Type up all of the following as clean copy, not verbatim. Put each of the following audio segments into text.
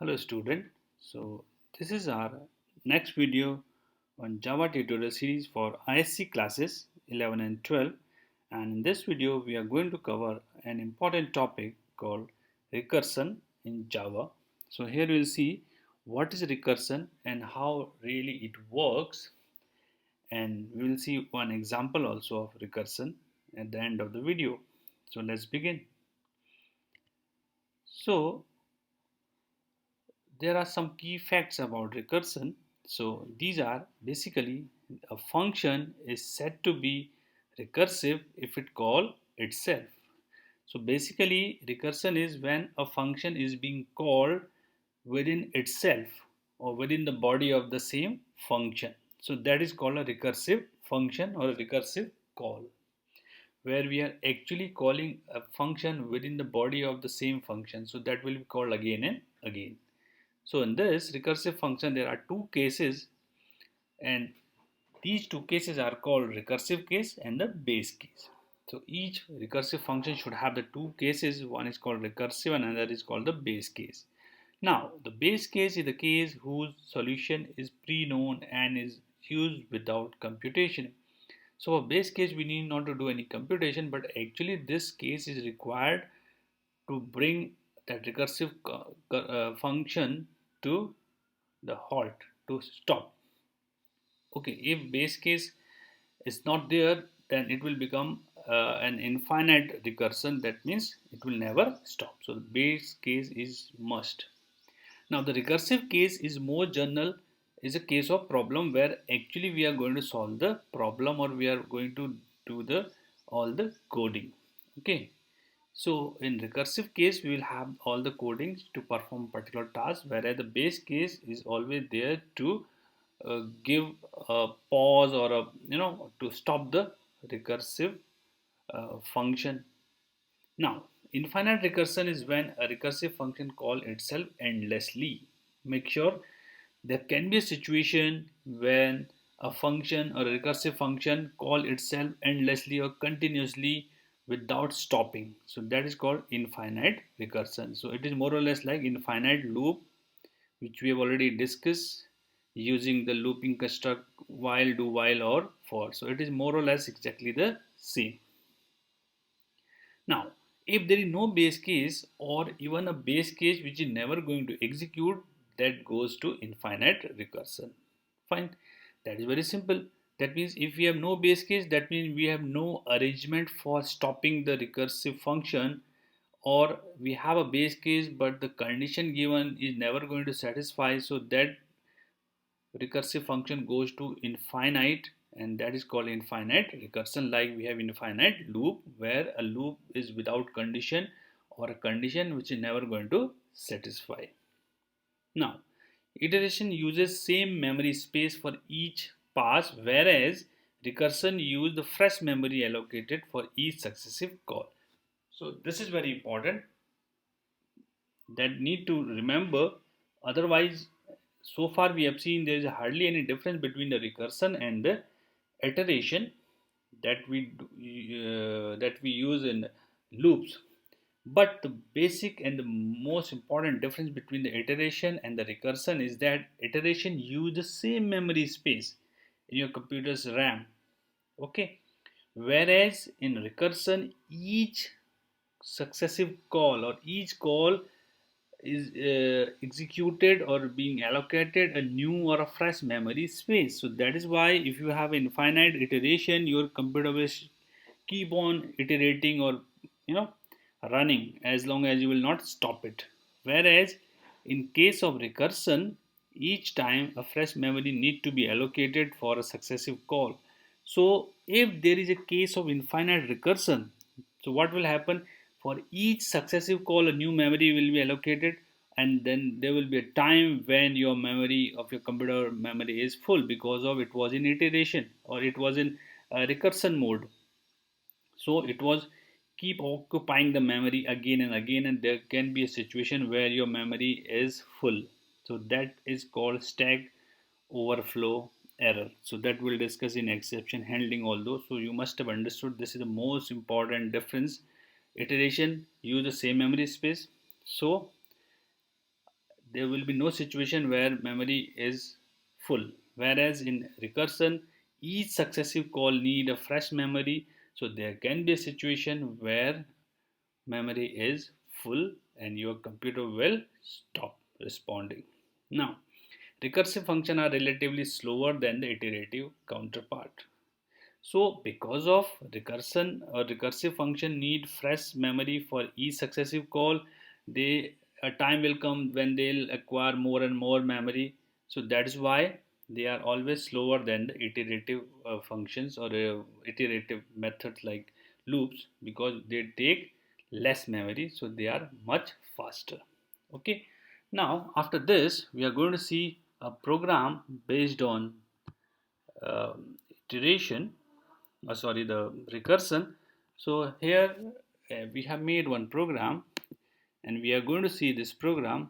Hello student. So this is our next video on Java tutorial series for ISC classes 11 and 12, and in this video we are going to cover an important topic called recursion in Java. So here we will see what is recursion and how really it works, and we will see one example also of recursion at the end of the video. So let's begin. So there are some key facts about recursion. So these are basically a function is said to be recursive if it call itself. So basically recursion is when a function is being called within itself or within the body of the same function. So that is called a recursive function or a recursive call, where we are actually calling a function within the body of the same function. So that will be called again and again. So in this recursive function, there are two cases, and these two cases are called recursive case and the base case. So each recursive function should have the two cases. One is called recursive and another is called the base case. Now, the base case is the case whose solution is pre-known and is used without computation. So for base case, we need not to do any computation, but actually this case is required to bring that recursive function to the halt, to stop. Okay, if base case is not there, then it will become an infinite recursion. That means it will never stop. So the base case is must. Now the recursive case is more general, is a case of problem where actually we are going to solve the problem, or we are going to do the all the coding. Okay, so in recursive case, we will have all the codings to perform particular task, whereas the base case is always there to give a pause or a to stop the recursive function. Now, infinite recursion is when a recursive function call itself endlessly. Make sure there can be a situation when a function or a recursive function call itself endlessly or continuously without stopping. So that is called infinite recursion. So it is more or less like infinite loop, which we have already discussed using the looping construct while, do while, or for. So it is more or less exactly the same. Now, if there is no base case or even a base case which is never going to execute, that goes to infinite recursion. Fine. That is very simple. That means if we have no base case, that means we have no arrangement for stopping the recursive function, or we have a base case but the condition given is never going to satisfy, so that recursive function goes to infinite, and that is called infinite recursion. Like we have infinite loop where a loop is without condition or a condition which is never going to satisfy. Now iteration uses same memory space for each pass, whereas recursion use the fresh memory allocated for each successive call. So this is very important, that need to remember. Otherwise, so far we have seen there is hardly any difference between the recursion and the iteration that we use in loops. But the basic and the most important difference between the iteration and the recursion is that iteration use the same memory space in your computer's RAM. Okay, whereas in recursion each successive call or each call is executed or being allocated a new or a fresh memory space. So that is why if you have infinite iteration, your computer will keep on iterating or you know running as long as you will not stop it. Whereas in case of recursion, each time a fresh memory need to be allocated for a successive call. So if there is a case of infinite recursion, so what will happen? For each successive call, a new memory will be allocated, and then there will be a time when your memory of your computer memory is full because of it was in iteration or it was in recursion mode. So it was keep occupying the memory again and again, and there can be a situation where your memory is full. So that is called stack overflow error. So that we'll discuss in exception handling all those. So you must have understood this is the most important difference. Iteration use the same memory space, so there will be no situation where memory is full. Whereas in recursion, each successive call need a fresh memory. So there can be a situation where memory is full and your computer will stop responding. Now, recursive functions are relatively slower than the iterative counterpart. So because of recursion, a recursive function need fresh memory for each successive call. They A time will come when they'll acquire more and more memory. So that is why they are always slower than the iterative functions or iterative methods like loops, because they take less memory, so they are much faster. Okay. Now after this we are going to see a program based on iteration, sorry, the recursion. So here we have made one program, and we are going to see this program,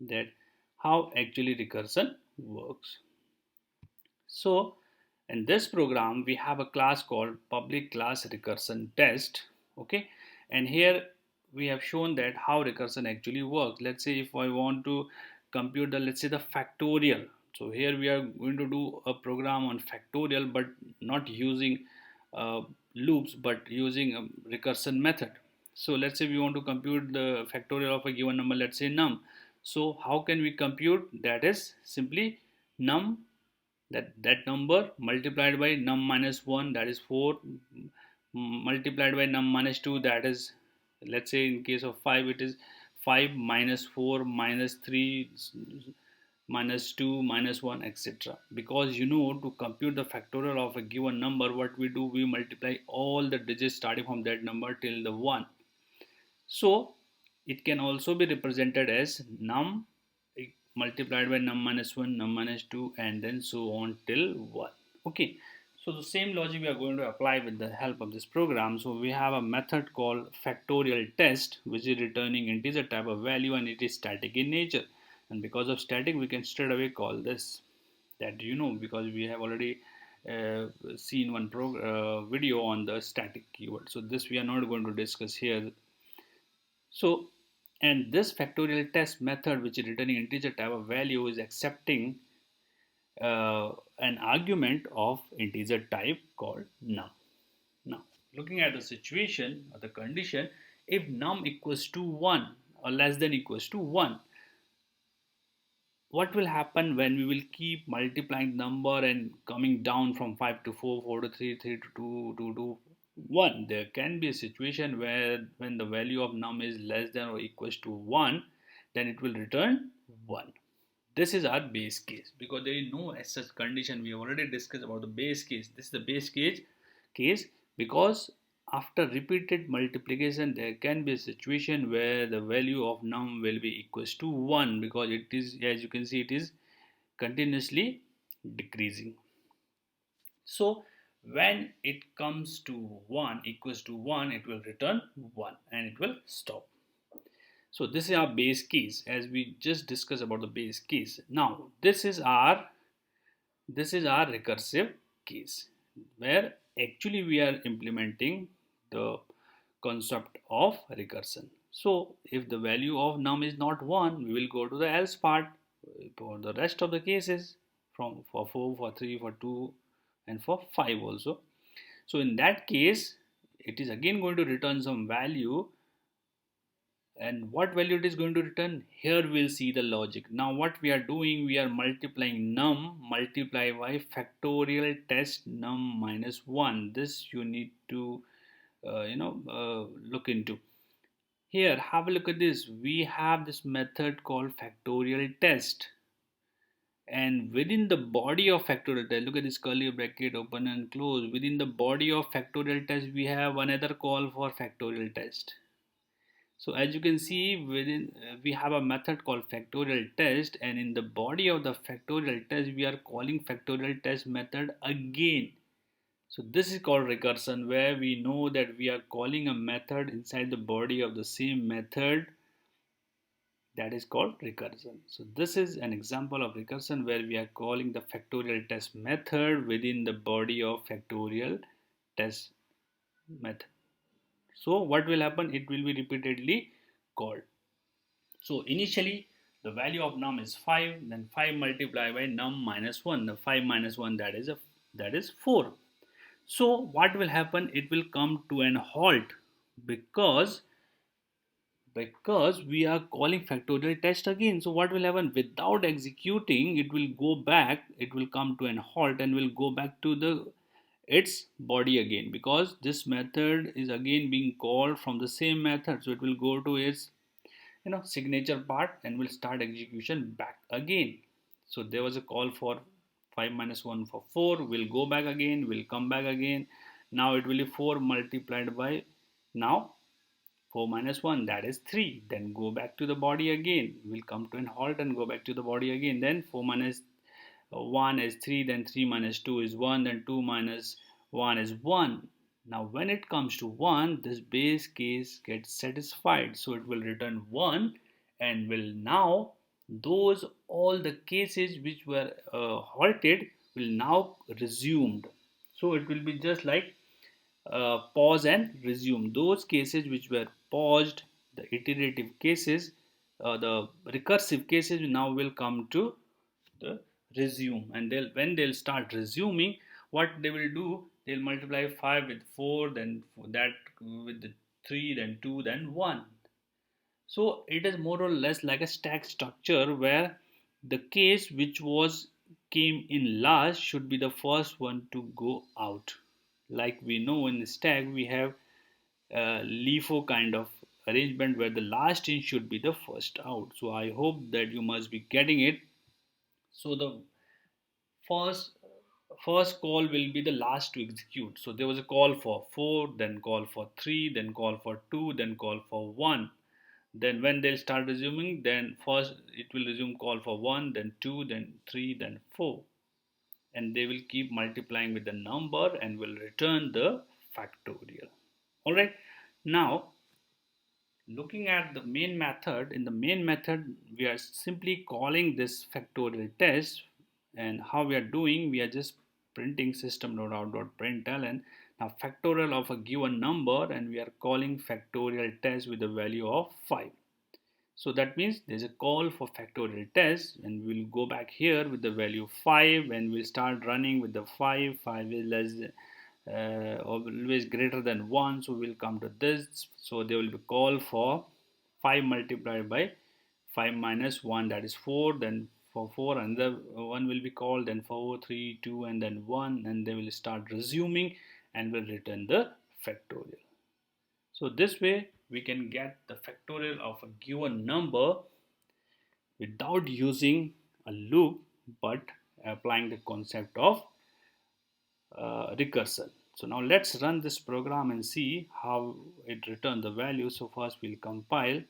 that how actually recursion works. So in this program we have a class called public class recursion test. Okay, and here we have shown that how recursion actually works. Let's say if I want to compute the, let's say, the factorial. So here we are going to do a program on factorial, but not using uh, loops, but using a recursion method. So let's say we want to compute the factorial of a given number, let's say num. So how can we compute? That is simply num, that number multiplied by num minus 1, that is 4, multiplied by num minus 2, that is, let's say in case of 5 it is 5 minus 4 minus 3 minus 2 minus 1, etc. Because to compute the factorial of a given number, what we do, we multiply all the digits starting from that number till the 1. So it can also be represented as num multiplied by num minus 1, num minus 2, and then so on till 1. Okay, so the same logic we are going to apply with the help of this program. So we have a method called factorial test, which is returning integer type of value, and it is static in nature. And because of static, we can straight away call this, that because we have already seen one video on the static keyword. So this we are not going to discuss here. So, and this factorial test method, which is returning integer type of value, is accepting an argument of integer type called num. Now, looking at the situation or the condition, if num equals to 1 or less than equals to 1, what will happen when we will keep multiplying number and coming down from 5 to 4, 4 to 3, 3 to 2, 2 to 1? There can be a situation where when the value of num is less than or equals to 1, then it will return 1. This is our base case, because there is no such condition. We have already discussed about the base case. This is the base case because after repeated multiplication there can be a situation where the value of num will be equals to 1, because it is, as you can see, it is continuously decreasing. So when it comes to 1 equals to 1, it will return 1 and it will stop. So this is our base case, as we just discussed about the base case. Now this is our recursive case, where actually we are implementing the concept of recursion. So if the value of num is not 1, we will go to the else part for the rest of the cases, for 4, for 3, for 2, and for 5 also. So in that case, it is again going to return some value. And what value it is going to return? Here we'll see the logic. Now what we are doing, we are multiplying num multiply by factorial test num minus 1. This you need to look into. Here, have a look at this. We have this method called factorial test, and within the body of factorial test, look at this curly bracket open and close. Within the body of factorial test, we have another call for factorial test. So as you can see, within we have a method called factorial test, and in the body of the factorial test we are calling factorial test method again. So this is called recursion, where we know that we are calling a method inside the body of the same method. That is called recursion. So this is an example of recursion, where we are calling the factorial test method within the body of factorial test method. So what will happen? It will be repeatedly called. So initially the value of num is 5, then 5 multiplied by num minus 1, the 5 minus 1, that is 4. So what will happen, it will come to an halt because we are calling factorial test again. So what will happen, without executing, it will go back, it will come to an halt and will go back to the its body again, because this method is again being called from the same method. So it will go to its signature part and will start execution back again. So there was a call for 5 minus 1 for 4, will go back again, will come back again. Now it will be 4 multiplied by, now 4 minus 1, that is 3, then go back to the body again, will come to an halt and go back to the body again. Then 4 minus 1 is 3, then 3 minus 2 is 1, then 2 minus 1 is 1. Now when it comes to 1, this base case gets satisfied, so it will return 1 and will now, those all the cases which were halted will now resumed. So it will be just like pause and resume. Those cases which were paused, the iterative cases, the recursive cases now will come to the resume, and when they'll start resuming, what they will do, they'll multiply 5 with 4, then that with the 3, then 2, then 1. So it is more or less like a stack structure where the case which was came in last should be the first one to go out. Like we know in the stack we have a LIFO kind of arrangement where the last in should be the first out. So I hope that you must be getting it. So the first first call will be the last to execute. So there was a call for 4, then call for 3, then call for 2, then call for 1. Then when they'll start resuming, then first it will resume call for 1, then 2, then 3, then 4. And they will keep multiplying with the number and will return the factorial. Alright, now looking at the main method, in the main method we are simply calling this factorial test, and how we are doing, we are just printing system.out.println. Now factorial of a given number, and we are calling factorial test with the value of 5. So that means there's a call for factorial test, and we'll go back here with the value 5 and we'll start running with the 5. 5 is less always greater than 1, so we'll come to this. So there will be call for 5 multiplied by 5 minus 1, that is 4. Then for 4 another one will be called, then 4, 3, 2 and then 1, and they will start resuming and will return the factorial. So this way we can get the factorial of a given number without using a loop, but applying the concept of recursion. So now let's run this program and see how it returns the value. So first we'll compile.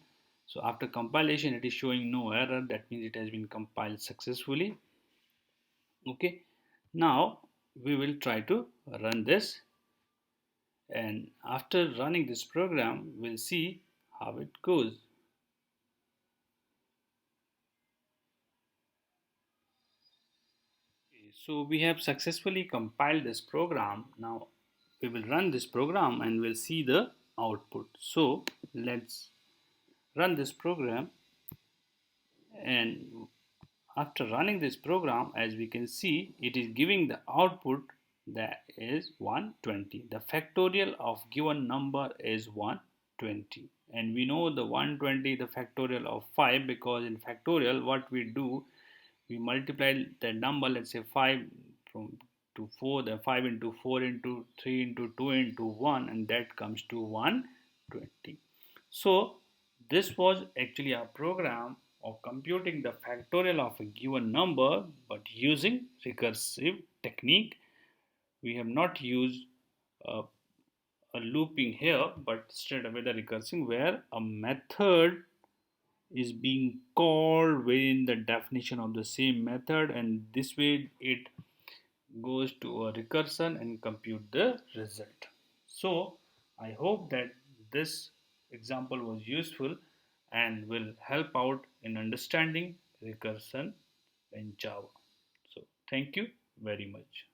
So after compilation it is showing no error, that means it has been compiled successfully. Okay, now we will try to run this, and after running this program we'll see how it goes. So we have successfully compiled this program. Now we will run this program and we'll see the output. So let's run this program, and after running this program, as we can see, it is giving the output that is 120. The factorial of given number is 120, and we know the 120 the factorial of 5, because in factorial what we do, we multiply the number, let's say 5 from to 4, then 5 into 4 into 3 into 2 into 1, and that comes to 120. So this was actually a program of computing the factorial of a given number, but using recursive technique. We have not used a looping here, but straight away the recursing, where a method is being called within the definition of the same method, and this way it goes to a recursion and compute the result. So I hope that this example was useful and will help out in understanding recursion in Java. So thank you very much.